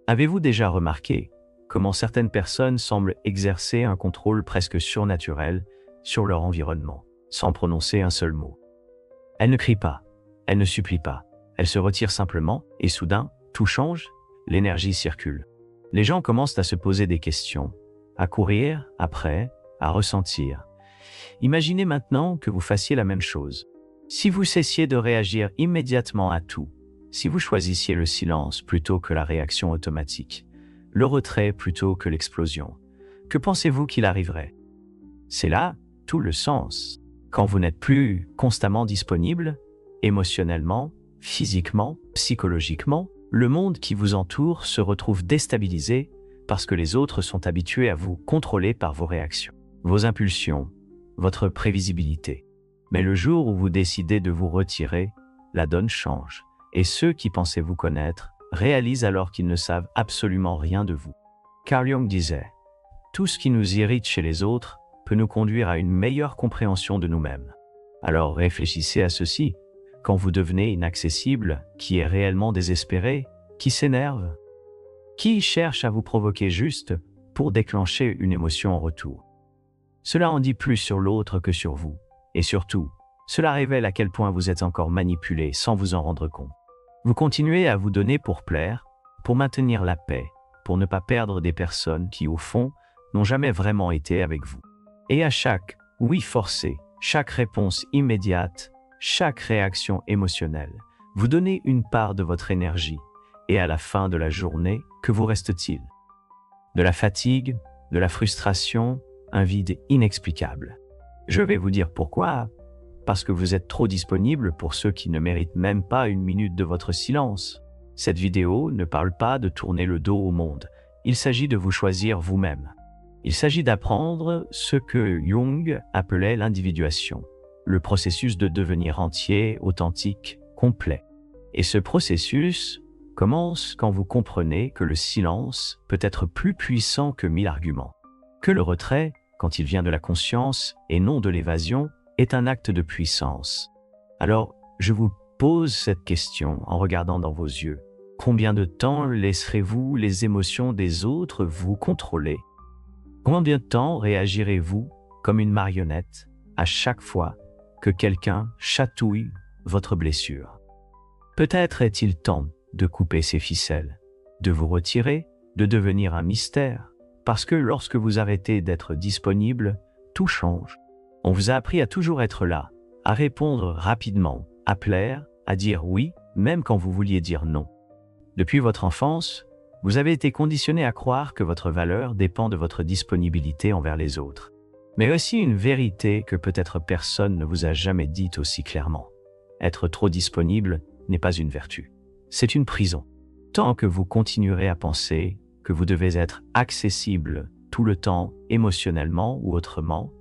Avez-vous déjà remarqué comment certaines personnes semblent exercer un contrôle presque surnaturel sur leur environnement, sans prononcer un seul mot? Elles ne crient pas, elles ne supplient pas, elles se retirent simplement et soudain, tout change, l'énergie circule. Les gens commencent à se poser des questions, à courir après, à ressentir. Imaginez maintenant que vous fassiez la même chose. Si vous cessiez de réagir immédiatement à tout, si vous choisissiez le silence plutôt que la réaction automatique, le retrait plutôt que l'explosion, que pensez-vous qu'il arriverait? C'est là tout le sens. Quand vous n'êtes plus constamment disponible, émotionnellement, physiquement, psychologiquement, le monde qui vous entoure se retrouve déstabilisé parce que les autres sont habitués à vous contrôler par vos réactions, vos impulsions, votre prévisibilité. Mais le jour où vous décidez de vous retirer, la donne change. Et ceux qui pensaient vous connaître réalisent alors qu'ils ne savent absolument rien de vous. Carl Jung disait « Tout ce qui nous irrite chez les autres peut nous conduire à une meilleure compréhension de nous-mêmes. » Alors réfléchissez à ceci. Quand vous devenez inaccessible, qui est réellement désespéré, qui s'énerve, qui cherche à vous provoquer juste pour déclencher une émotion en retour. Cela en dit plus sur l'autre que sur vous. Et surtout, cela révèle à quel point vous êtes encore manipulé sans vous en rendre compte. Vous continuez à vous donner pour plaire, pour maintenir la paix, pour ne pas perdre des personnes qui, au fond, n'ont jamais vraiment été avec vous. Et à chaque « oui forcé », chaque réponse immédiate, chaque réaction émotionnelle, vous donnez une part de votre énergie. Et à la fin de la journée, que vous reste-t-il? De la fatigue, de la frustration, un vide inexplicable. Je vais vous dire pourquoi. Parce que vous êtes trop disponible pour ceux qui ne méritent même pas une minute de votre silence. Cette vidéo ne parle pas de tourner le dos au monde. Il s'agit de vous choisir vous-même. Il s'agit d'apprendre ce que Jung appelait l'individuation, le processus de devenir entier, authentique, complet. Et ce processus commence quand vous comprenez que le silence peut être plus puissant que 1000 arguments, que le retrait, quand il vient de la conscience et non de l'évasion, est un acte de puissance. Alors, je vous pose cette question en regardant dans vos yeux. Combien de temps laisserez-vous les émotions des autres vous contrôler? Combien de temps réagirez-vous comme une marionnette à chaque fois que quelqu'un chatouille votre blessure? Peut-être est-il temps de couper ces ficelles, de vous retirer, de devenir un mystère, parce que lorsque vous arrêtez d'être disponible, tout change. On vous a appris à toujours être là, à répondre rapidement, à plaire, à dire oui, même quand vous vouliez dire non. Depuis votre enfance, vous avez été conditionné à croire que votre valeur dépend de votre disponibilité envers les autres. Mais aussi une vérité que peut-être personne ne vous a jamais dite aussi clairement. Être trop disponible n'est pas une vertu. C'est une prison. Tant que vous continuerez à penser que vous devez être accessible tout le temps, émotionnellement ou autrement,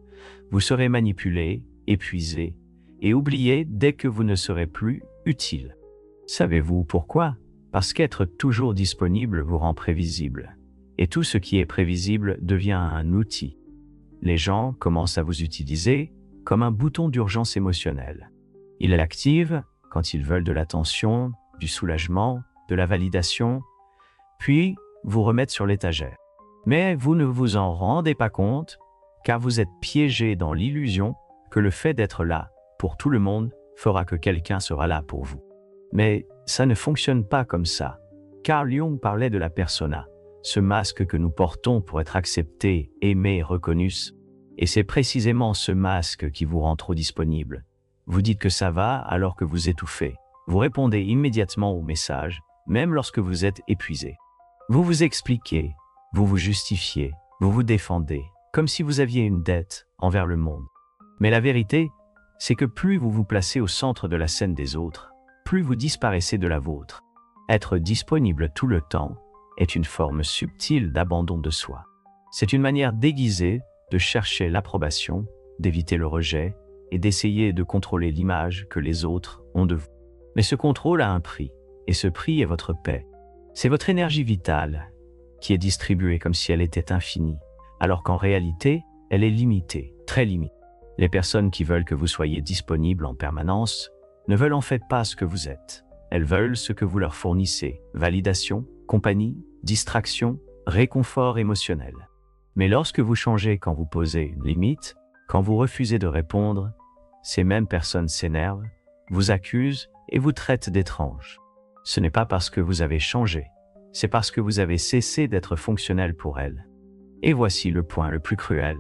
vous serez manipulé, épuisé et oublié dès que vous ne serez plus utile. Savez-vous pourquoi? Parce qu'être toujours disponible vous rend prévisible. Et tout ce qui est prévisible devient un outil. Les gens commencent à vous utiliser comme un bouton d'urgence émotionnelle. Ils l'activent quand ils veulent de l'attention, du soulagement, de la validation, puis vous remettent sur l'étagère. Mais vous ne vous en rendez pas compte, car vous êtes piégé dans l'illusion que le fait d'être là pour tout le monde fera que quelqu'un sera là pour vous. Mais ça ne fonctionne pas comme ça. Carl Jung parlait de la persona, ce masque que nous portons pour être acceptés, aimés, reconnus. Et c'est précisément ce masque qui vous rend trop disponible. Vous dites que ça va alors que vous étouffez. Vous répondez immédiatement aux messages, même lorsque vous êtes épuisé. Vous vous expliquez, vous vous justifiez, vous vous défendez, comme si vous aviez une dette envers le monde. Mais la vérité, c'est que plus vous vous placez au centre de la scène des autres, plus vous disparaissez de la vôtre. Être disponible tout le temps est une forme subtile d'abandon de soi. C'est une manière déguisée de chercher l'approbation, d'éviter le rejet et d'essayer de contrôler l'image que les autres ont de vous. Mais ce contrôle a un prix, et ce prix est votre paix. C'est votre énergie vitale qui est distribuée comme si elle était infinie, alors qu'en réalité, elle est limitée, très limitée. Les personnes qui veulent que vous soyez disponible en permanence ne veulent en fait pas ce que vous êtes. Elles veulent ce que vous leur fournissez, validation, compagnie, distraction, réconfort émotionnel. Mais lorsque vous changez quand vous posez une limite, quand vous refusez de répondre, ces mêmes personnes s'énervent, vous accusent et vous traitent d'étrange. Ce n'est pas parce que vous avez changé, c'est parce que vous avez cessé d'être fonctionnel pour elles. Et voici le point le plus cruel.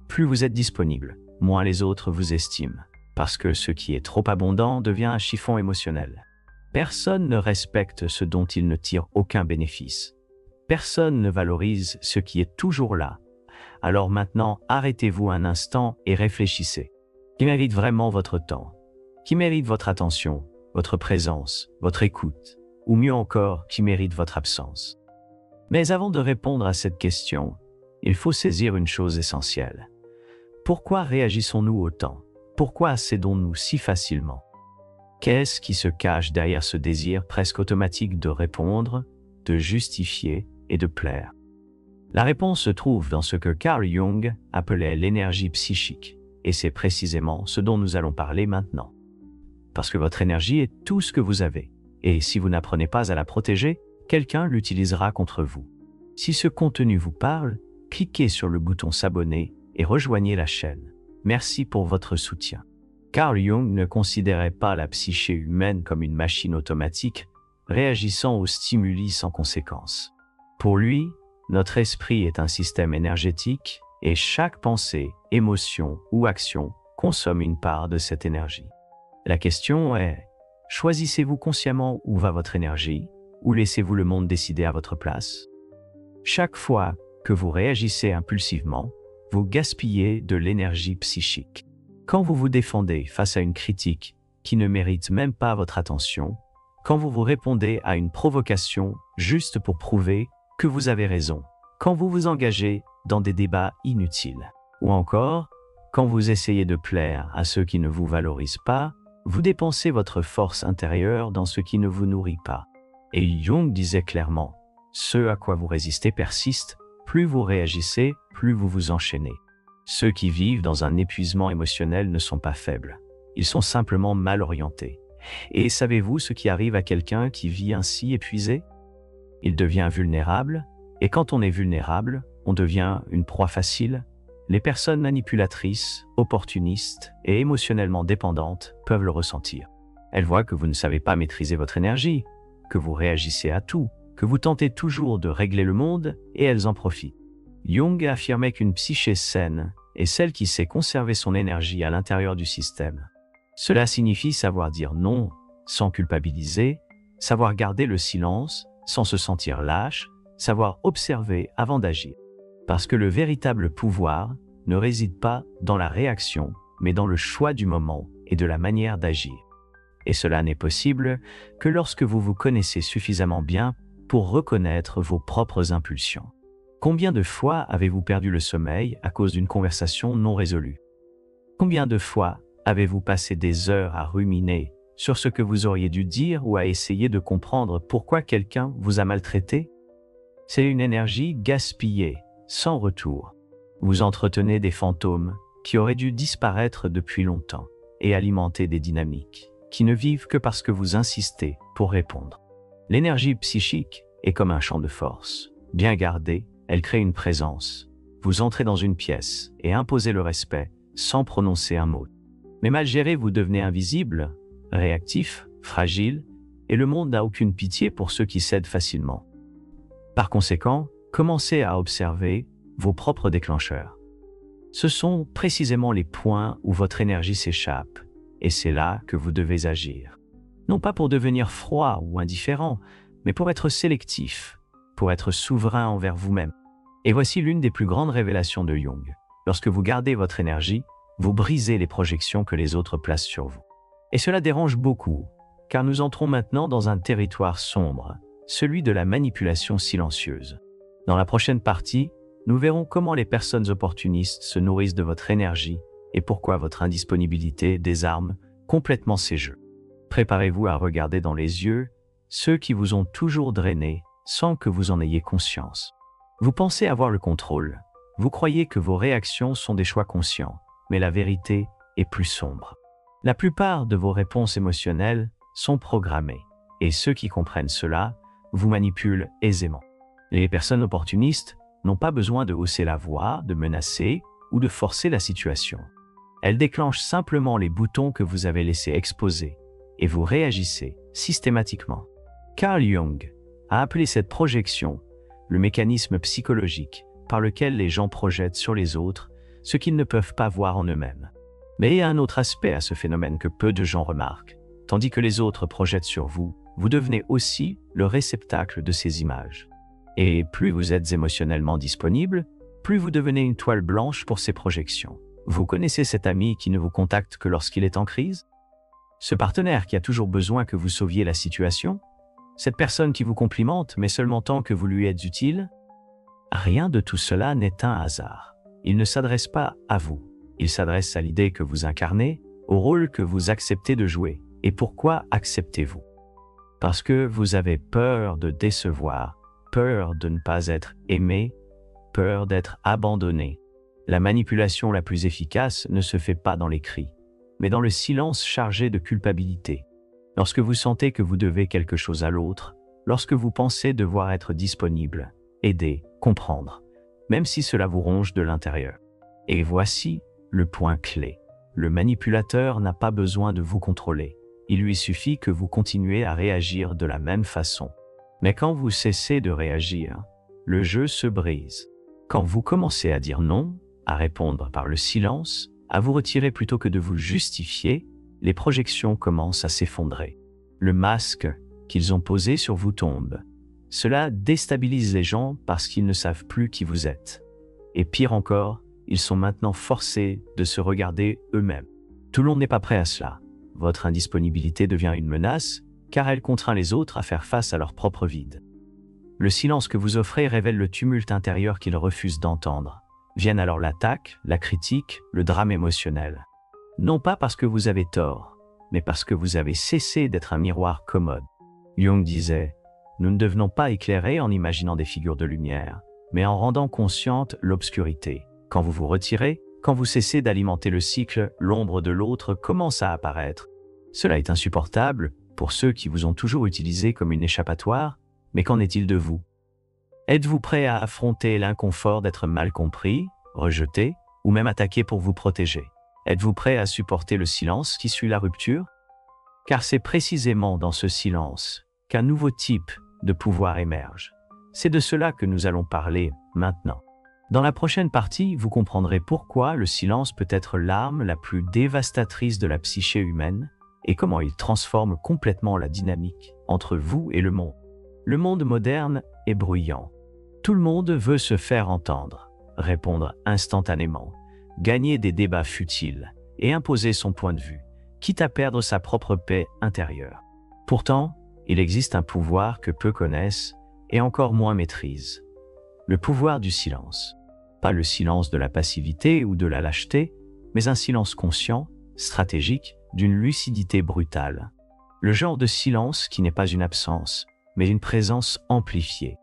Plus vous êtes disponible, moins les autres vous estiment, parce que ce qui est trop abondant devient un chiffon émotionnel. Personne ne respecte ce dont il ne tire aucun bénéfice. Personne ne valorise ce qui est toujours là. Alors maintenant, arrêtez-vous un instant et réfléchissez. Qui mérite vraiment votre temps? Qui mérite votre attention, votre présence, votre écoute? Ou mieux encore, qui mérite votre absence? Mais avant de répondre à cette question, il faut saisir une chose essentielle. Pourquoi réagissons-nous autant? Pourquoi cédons-nous si facilement? Qu'est-ce qui se cache derrière ce désir presque automatique de répondre, de justifier et de plaire? La réponse se trouve dans ce que Carl Jung appelait l'énergie psychique, et c'est précisément ce dont nous allons parler maintenant. Parce que votre énergie est tout ce que vous avez, et si vous n'apprenez pas à la protéger, quelqu'un l'utilisera contre vous. Si ce contenu vous parle, cliquez sur le bouton s'abonner et rejoignez la chaîne. Merci pour votre soutien. Carl Jung ne considérait pas la psyché humaine comme une machine automatique, réagissant aux stimuli sans conséquence. Pour lui, notre esprit est un système énergétique et chaque pensée, émotion ou action consomme une part de cette énergie. La question est, choisissez-vous consciemment où va votre énergie ou laissez-vous le monde décider à votre place? Chaque fois que vous réagissez impulsivement, vous gaspillez de l'énergie psychique. Quand vous vous défendez face à une critique qui ne mérite même pas votre attention, quand vous vous répondez à une provocation juste pour prouver que vous avez raison, quand vous vous engagez dans des débats inutiles, ou encore, quand vous essayez de plaire à ceux qui ne vous valorisent pas, vous dépensez votre force intérieure dans ce qui ne vous nourrit pas. Et Jung disait clairement, ce à quoi vous résistez persiste, plus vous réagissez, plus vous vous enchaînez. Ceux qui vivent dans un épuisement émotionnel ne sont pas faibles. Ils sont simplement mal orientés. Et savez-vous ce qui arrive à quelqu'un qui vit ainsi épuisé? Il devient vulnérable, et quand on est vulnérable, on devient une proie facile. Les personnes manipulatrices, opportunistes et émotionnellement dépendantes peuvent le ressentir. Elles voient que vous ne savez pas maîtriser votre énergie, que vous réagissez à tout, que vous tentez toujours de régler le monde, et elles en profitent. Jung affirmait qu'une psyché saine est celle qui sait conserver son énergie à l'intérieur du système. Cela signifie savoir dire non sans culpabiliser, savoir garder le silence sans se sentir lâche, savoir observer avant d'agir. Parce que le véritable pouvoir ne réside pas dans la réaction, mais dans le choix du moment et de la manière d'agir. Et cela n'est possible que lorsque vous vous connaissez suffisamment bien pour reconnaître vos propres impulsions. Combien de fois avez-vous perdu le sommeil à cause d'une conversation non résolue? Combien de fois avez-vous passé des heures à ruminer sur ce que vous auriez dû dire ou à essayer de comprendre pourquoi quelqu'un vous a maltraité? C'est une énergie gaspillée, sans retour. Vous entretenez des fantômes qui auraient dû disparaître depuis longtemps et alimenter des dynamiques qui ne vivent que parce que vous insistez pour répondre. L'énergie psychique est comme un champ de force. Bien gardée, elle crée une présence. Vous entrez dans une pièce et imposez le respect sans prononcer un mot. Mais mal géré, vous devenez invisible, réactif, fragile, et le monde n'a aucune pitié pour ceux qui cèdent facilement. Par conséquent, commencez à observer vos propres déclencheurs. Ce sont précisément les points où votre énergie s'échappe, et c'est là que vous devez agir. Non pas pour devenir froid ou indifférent, mais pour être sélectif, pour être souverain envers vous-même. Et voici l'une des plus grandes révélations de Jung. Lorsque vous gardez votre énergie, vous brisez les projections que les autres placent sur vous. Et cela dérange beaucoup, car nous entrons maintenant dans un territoire sombre, celui de la manipulation silencieuse. Dans la prochaine partie, nous verrons comment les personnes opportunistes se nourrissent de votre énergie et pourquoi votre indisponibilité désarme complètement ces jeux. Préparez-vous à regarder dans les yeux ceux qui vous ont toujours drainé sans que vous en ayez conscience. Vous pensez avoir le contrôle. Vous croyez que vos réactions sont des choix conscients, mais la vérité est plus sombre. La plupart de vos réponses émotionnelles sont programmées, et ceux qui comprennent cela vous manipulent aisément. Les personnes opportunistes n'ont pas besoin de hausser la voix, de menacer ou de forcer la situation. Elles déclenchent simplement les boutons que vous avez laissés exposés et vous réagissez systématiquement. Carl Jung a appelé cette projection le mécanisme psychologique par lequel les gens projettent sur les autres ce qu'ils ne peuvent pas voir en eux-mêmes. Mais il y a un autre aspect à ce phénomène que peu de gens remarquent. Tandis que les autres projettent sur vous, vous devenez aussi le réceptacle de ces images. Et plus vous êtes émotionnellement disponible, plus vous devenez une toile blanche pour ces projections. Vous connaissez cet ami qui ne vous contacte que lorsqu'il est en crise? Ce partenaire qui a toujours besoin que vous sauviez la situation? Cette personne qui vous complimente, mais seulement tant que vous lui êtes utile? Rien de tout cela n'est un hasard. Il ne s'adresse pas à vous. Il s'adresse à l'idée que vous incarnez, au rôle que vous acceptez de jouer. Et pourquoi acceptez-vous? Parce que vous avez peur de décevoir, peur de ne pas être aimé, peur d'être abandonné. La manipulation la plus efficace ne se fait pas dans les cris, mais dans le silence chargé de culpabilité. Lorsque vous sentez que vous devez quelque chose à l'autre, lorsque vous pensez devoir être disponible, aider, comprendre, même si cela vous ronge de l'intérieur. Et voici le point clé. Le manipulateur n'a pas besoin de vous contrôler. Il lui suffit que vous continuez à réagir de la même façon. Mais quand vous cessez de réagir, le jeu se brise. Quand vous commencez à dire non, à répondre par le silence, à vous retirer plutôt que de vous justifier, les projections commencent à s'effondrer. Le masque qu'ils ont posé sur vous tombe. Cela déstabilise les gens parce qu'ils ne savent plus qui vous êtes. Et pire encore, ils sont maintenant forcés de se regarder eux-mêmes. Tout le monde n'est pas prêt à cela. Votre indisponibilité devient une menace, car elle contraint les autres à faire face à leur propre vide. Le silence que vous offrez révèle le tumulte intérieur qu'ils refusent d'entendre. Viennent alors l'attaque, la critique, le drame émotionnel. Non pas parce que vous avez tort, mais parce que vous avez cessé d'être un miroir commode. Jung disait, « Nous ne devenons pas éclairés en imaginant des figures de lumière, mais en rendant consciente l'obscurité. Quand vous vous retirez, quand vous cessez d'alimenter le cycle, l'ombre de l'autre commence à apparaître. Cela est insupportable pour ceux qui vous ont toujours utilisé comme une échappatoire, mais qu'en est-il de vous? Êtes-vous prêt à affronter l'inconfort d'être mal compris, rejeté, ou même attaqué pour vous protéger? Êtes-vous prêt à supporter le silence qui suit la rupture? Car c'est précisément dans ce silence qu'un nouveau type de pouvoir émerge. C'est de cela que nous allons parler maintenant. Dans la prochaine partie, vous comprendrez pourquoi le silence peut être l'arme la plus dévastatrice de la psyché humaine et comment il transforme complètement la dynamique entre vous et le monde. Le monde moderne est bruyant. Tout le monde veut se faire entendre, répondre instantanément, gagner des débats futiles et imposer son point de vue, quitte à perdre sa propre paix intérieure. Pourtant, il existe un pouvoir que peu connaissent et encore moins maîtrisent. Le pouvoir du silence. Pas le silence de la passivité ou de la lâcheté, mais un silence conscient, stratégique, d'une lucidité brutale. Le genre de silence qui n'est pas une absence, mais une présence amplifiée.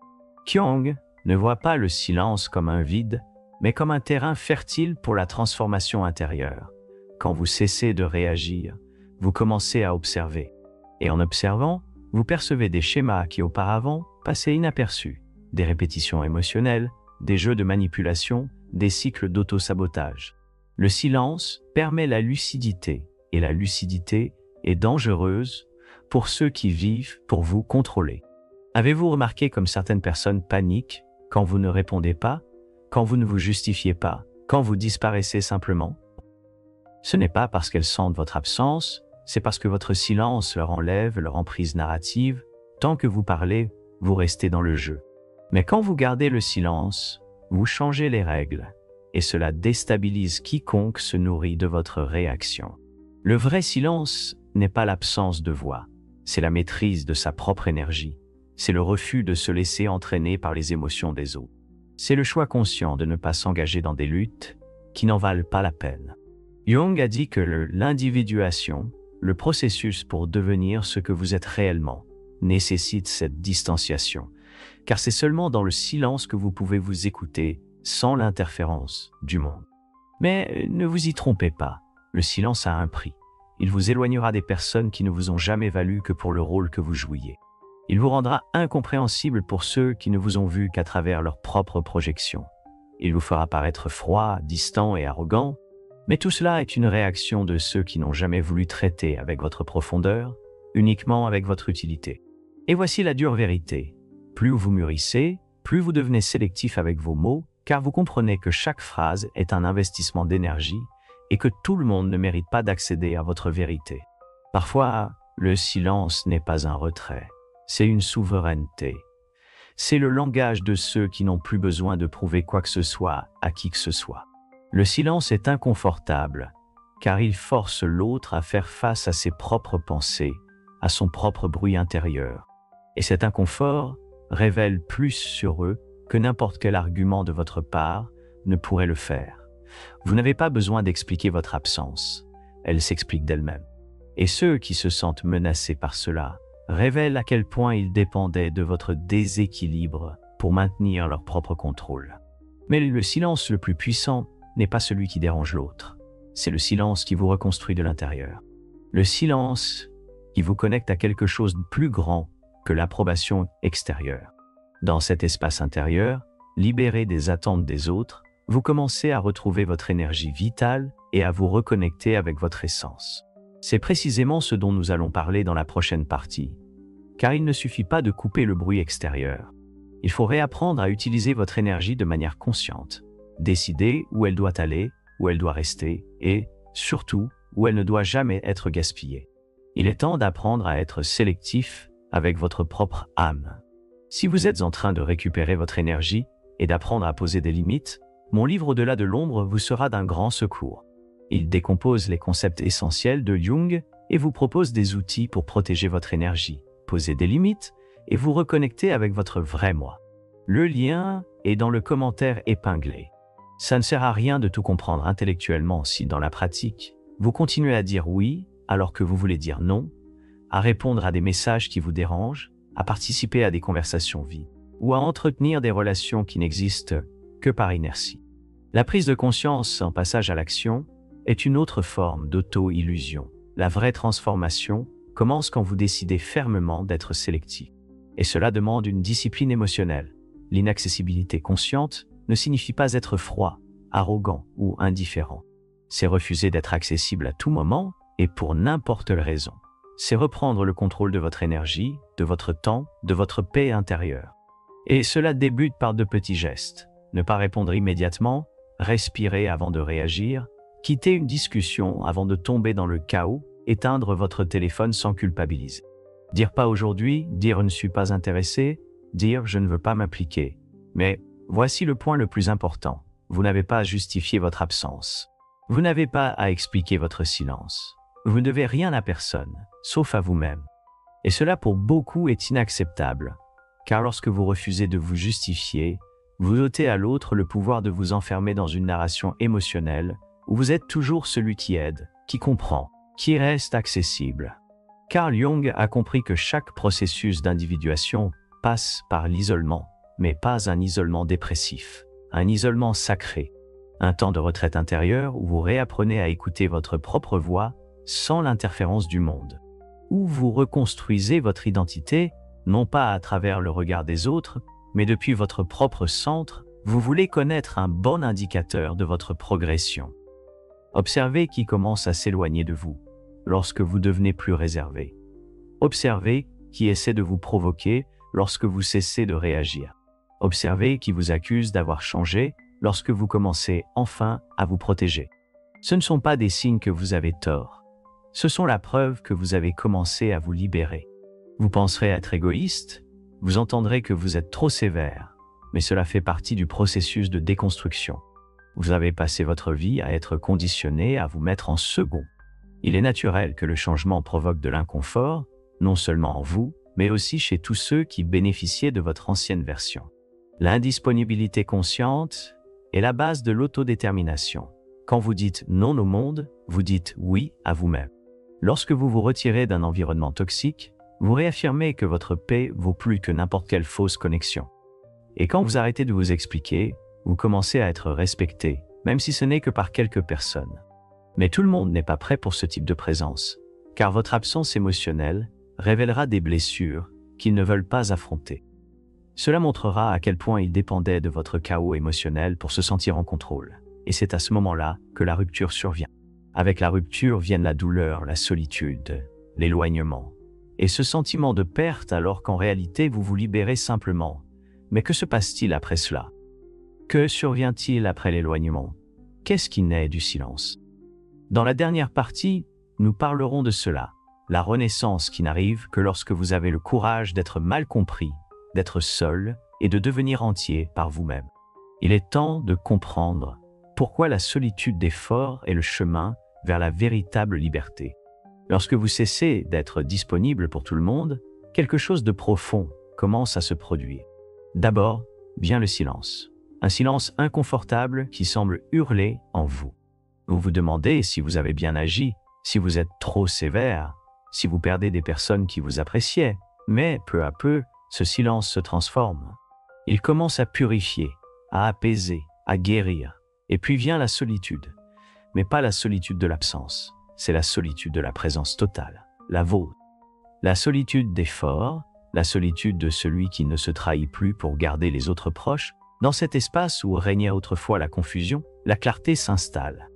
Jung ne voit pas le silence comme un vide, mais comme un terrain fertile pour la transformation intérieure. Quand vous cessez de réagir, vous commencez à observer. Et en observant, vous percevez des schémas qui auparavant passaient inaperçus, des répétitions émotionnelles, des jeux de manipulation, des cycles d'auto-sabotage. Le silence permet la lucidité, et la lucidité est dangereuse pour ceux qui vivent pour vous contrôler. Avez-vous remarqué comme certaines personnes paniquent quand vous ne répondez pas, quand vous ne vous justifiez pas, quand vous disparaissez simplement? Ce n'est pas parce qu'elles sentent votre absence, c'est parce que votre silence leur enlève leur emprise narrative. Tant que vous parlez, vous restez dans le jeu. Mais quand vous gardez le silence, vous changez les règles, et cela déstabilise quiconque se nourrit de votre réaction. Le vrai silence n'est pas l'absence de voix, c'est la maîtrise de sa propre énergie, c'est le refus de se laisser entraîner par les émotions des autres. C'est le choix conscient de ne pas s'engager dans des luttes qui n'en valent pas la peine. Jung a dit que l'individuation, le processus pour devenir ce que vous êtes réellement, nécessite cette distanciation, car c'est seulement dans le silence que vous pouvez vous écouter sans l'interférence du monde. Mais ne vous y trompez pas, le silence a un prix. Il vous éloignera des personnes qui ne vous ont jamais valu que pour le rôle que vous jouiez. Il vous rendra incompréhensible pour ceux qui ne vous ont vu qu'à travers leurs propres projections. Il vous fera paraître froid, distant et arrogant, mais tout cela est une réaction de ceux qui n'ont jamais voulu traiter avec votre profondeur, uniquement avec votre utilité. Et voici la dure vérité. Plus vous mûrissez, plus vous devenez sélectif avec vos mots, car vous comprenez que chaque phrase est un investissement d'énergie et que tout le monde ne mérite pas d'accéder à votre vérité. Parfois, le silence n'est pas un retrait, c'est une souveraineté. C'est le langage de ceux qui n'ont plus besoin de prouver quoi que ce soit à qui que ce soit. Le silence est inconfortable, car il force l'autre à faire face à ses propres pensées, à son propre bruit intérieur. Et cet inconfort révèle plus sur eux que n'importe quel argument de votre part ne pourrait le faire. Vous n'avez pas besoin d'expliquer votre absence, elle s'explique d'elle-même. Et ceux qui se sentent menacés par cela révèlent à quel point ils dépendaient de votre déséquilibre pour maintenir leur propre contrôle. Mais le silence le plus puissant n'est pas celui qui dérange l'autre, c'est le silence qui vous reconstruit de l'intérieur. Le silence qui vous connecte à quelque chose de plus grand que l'approbation extérieure. Dans cet espace intérieur, libéré des attentes des autres, vous commencez à retrouver votre énergie vitale et à vous reconnecter avec votre essence. C'est précisément ce dont nous allons parler dans la prochaine partie, car il ne suffit pas de couper le bruit extérieur. Il faut réapprendre à utiliser votre énergie de manière consciente, décider où elle doit aller, où elle doit rester et, surtout, où elle ne doit jamais être gaspillée. Il est temps d'apprendre à être sélectif avec votre propre âme. Si vous êtes en train de récupérer votre énergie et d'apprendre à poser des limites, mon livre Au-delà de l'ombre vous sera d'un grand secours. Il décompose les concepts essentiels de Jung et vous propose des outils pour protéger votre énergie, poser des limites et vous reconnecter avec votre vrai moi. Le lien est dans le commentaire épinglé. Ça ne sert à rien de tout comprendre intellectuellement si, dans la pratique, vous continuez à dire oui alors que vous voulez dire non, à répondre à des messages qui vous dérangent, à participer à des conversations vides ou à entretenir des relations qui n'existent que par inertie. La prise de conscience en passage à l'action est une autre forme d'auto-illusion. La vraie transformation commence quand vous décidez fermement d'être sélectif. Et cela demande une discipline émotionnelle. L'inaccessibilité consciente ne signifie pas être froid, arrogant ou indifférent. C'est refuser d'être accessible à tout moment et pour n'importe quelle raison. C'est reprendre le contrôle de votre énergie, de votre temps, de votre paix intérieure. Et cela débute par de petits gestes. Ne pas répondre immédiatement, respirer avant de réagir, quitter une discussion avant de tomber dans le chaos, éteindre votre téléphone sans culpabiliser. Dire pas aujourd'hui, dire je ne suis pas intéressé, dire je ne veux pas m'impliquer. Mais voici le point le plus important. Vous n'avez pas à justifier votre absence. Vous n'avez pas à expliquer votre silence. Vous ne devez rien à personne, sauf à vous-même. Et cela pour beaucoup est inacceptable, car lorsque vous refusez de vous justifier, vous ôtez à l'autre le pouvoir de vous enfermer dans une narration émotionnelle où vous êtes toujours celui qui aide, qui comprend, qui reste accessible. Carl Jung a compris que chaque processus d'individuation passe par l'isolement, mais pas un isolement dépressif, un isolement sacré, un temps de retraite intérieure où vous réapprenez à écouter votre propre voix sans l'interférence du monde, où vous reconstruisez votre identité, non pas à travers le regard des autres, mais depuis votre propre centre, vous voulez connaître un bon indicateur de votre progression. Observez qui commence à s'éloigner de vous lorsque vous devenez plus réservé. Observez qui essaie de vous provoquer lorsque vous cessez de réagir. Observez qui vous accuse d'avoir changé lorsque vous commencez enfin à vous protéger. Ce ne sont pas des signes que vous avez tort. Ce sont la preuve que vous avez commencé à vous libérer. Vous penserez être égoïste, vous entendrez que vous êtes trop sévère, mais cela fait partie du processus de déconstruction. Vous avez passé votre vie à être conditionné à vous mettre en second. Il est naturel que le changement provoque de l'inconfort, non seulement en vous, mais aussi chez tous ceux qui bénéficiaient de votre ancienne version. L'indisponibilité consciente est la base de l'autodétermination. Quand vous dites non au monde, vous dites oui à vous-même. Lorsque vous vous retirez d'un environnement toxique, vous réaffirmez que votre paix vaut plus que n'importe quelle fausse connexion. Et quand vous arrêtez de vous expliquer, vous commencez à être respecté, même si ce n'est que par quelques personnes. Mais tout le monde n'est pas prêt pour ce type de présence, car votre absence émotionnelle révélera des blessures qu'ils ne veulent pas affronter. Cela montrera à quel point ils dépendaient de votre chaos émotionnel pour se sentir en contrôle. Et c'est à ce moment-là que la rupture survient. Avec la rupture viennent la douleur, la solitude, l'éloignement. Et ce sentiment de perte alors qu'en réalité vous vous libérez simplement. Mais que se passe-t-il après cela? Que survient-il après l'éloignement? Qu'est-ce qui naît du silence? Dans la dernière partie, nous parlerons de cela, la renaissance qui n'arrive que lorsque vous avez le courage d'être mal compris, d'être seul et de devenir entier par vous-même. Il est temps de comprendre pourquoi la solitude des forts est le chemin vers la véritable liberté. Lorsque vous cessez d'être disponible pour tout le monde, quelque chose de profond commence à se produire. D'abord, vient le silence. Un silence inconfortable qui semble hurler en vous. Vous vous demandez si vous avez bien agi, si vous êtes trop sévère, si vous perdez des personnes qui vous appréciaient. Mais peu à peu, ce silence se transforme. Il commence à purifier, à apaiser, à guérir. Et puis vient la solitude. Mais pas la solitude de l'absence, c'est la solitude de la présence totale, la vôtre. La solitude des forts, la solitude de celui qui ne se trahit plus pour garder les autres proches. Dans cet espace où régnait autrefois la confusion, la clarté s'installe.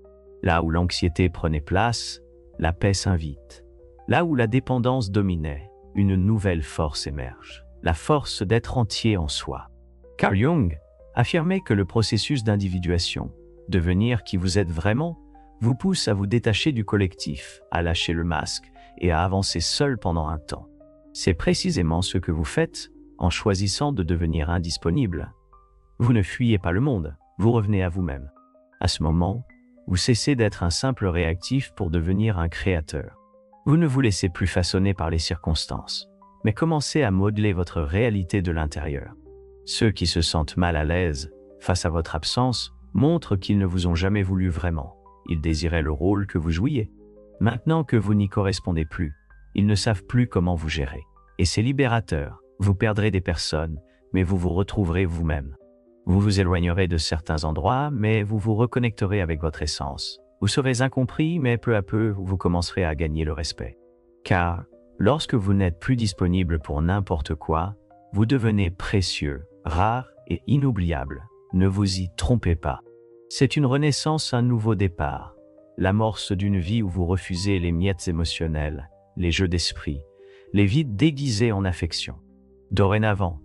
Là où l'anxiété prenait place, la paix s'invite. Là où la dépendance dominait, une nouvelle force émerge, la force d'être entier en soi. Carl Jung affirmait que le processus d'individuation, devenir qui vous êtes vraiment, vous pousse à vous détacher du collectif, à lâcher le masque et à avancer seul pendant un temps. C'est précisément ce que vous faites en choisissant de devenir indisponible. Vous ne fuyez pas le monde, vous revenez à vous-même. À ce moment, vous cessez d'être un simple réactif pour devenir un créateur. Vous ne vous laissez plus façonner par les circonstances, mais commencez à modeler votre réalité de l'intérieur. Ceux qui se sentent mal à l'aise face à votre absence montrent qu'ils ne vous ont jamais voulu vraiment. Ils désiraient le rôle que vous jouiez. Maintenant que vous n'y correspondez plus, ils ne savent plus comment vous gérer. Et c'est libérateur. Vous perdrez des personnes, mais vous vous retrouverez vous-même. Vous vous éloignerez de certains endroits, mais vous vous reconnecterez avec votre essence. Vous serez incompris, mais peu à peu, vous commencerez à gagner le respect. Car, lorsque vous n'êtes plus disponible pour n'importe quoi, vous devenez précieux, rare et inoubliable. Ne vous y trompez pas. C'est une renaissance, un nouveau départ. L'amorce d'une vie où vous refusez les miettes émotionnelles, les jeux d'esprit, les vides déguisés en affection. Dorénavant,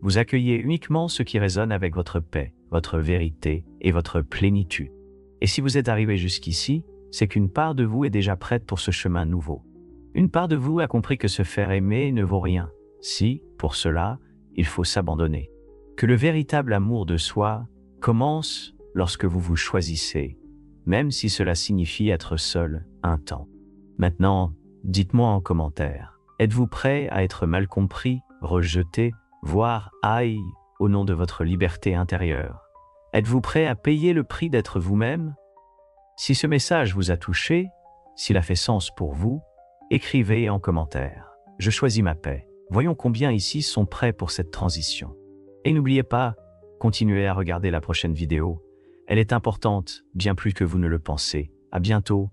vous accueillez uniquement ce qui résonne avec votre paix, votre vérité et votre plénitude. Et si vous êtes arrivé jusqu'ici, c'est qu'une part de vous est déjà prête pour ce chemin nouveau. Une part de vous a compris que se faire aimer ne vaut rien, si, pour cela, il faut s'abandonner. Que le véritable amour de soi commence lorsque vous vous choisissez, même si cela signifie être seul un temps. Maintenant, dites-moi en commentaire, êtes-vous prêt à être mal compris, rejeté, voire haï au nom de votre liberté intérieure? Êtes-vous prêt à payer le prix d'être vous-même? Si ce message vous a touché, s'il a fait sens pour vous, écrivez en commentaire. Je choisis ma paix. Voyons combien ici sont prêts pour cette transition. Et n'oubliez pas, continuez à regarder la prochaine vidéo. Elle est importante, bien plus que vous ne le pensez. À bientôt.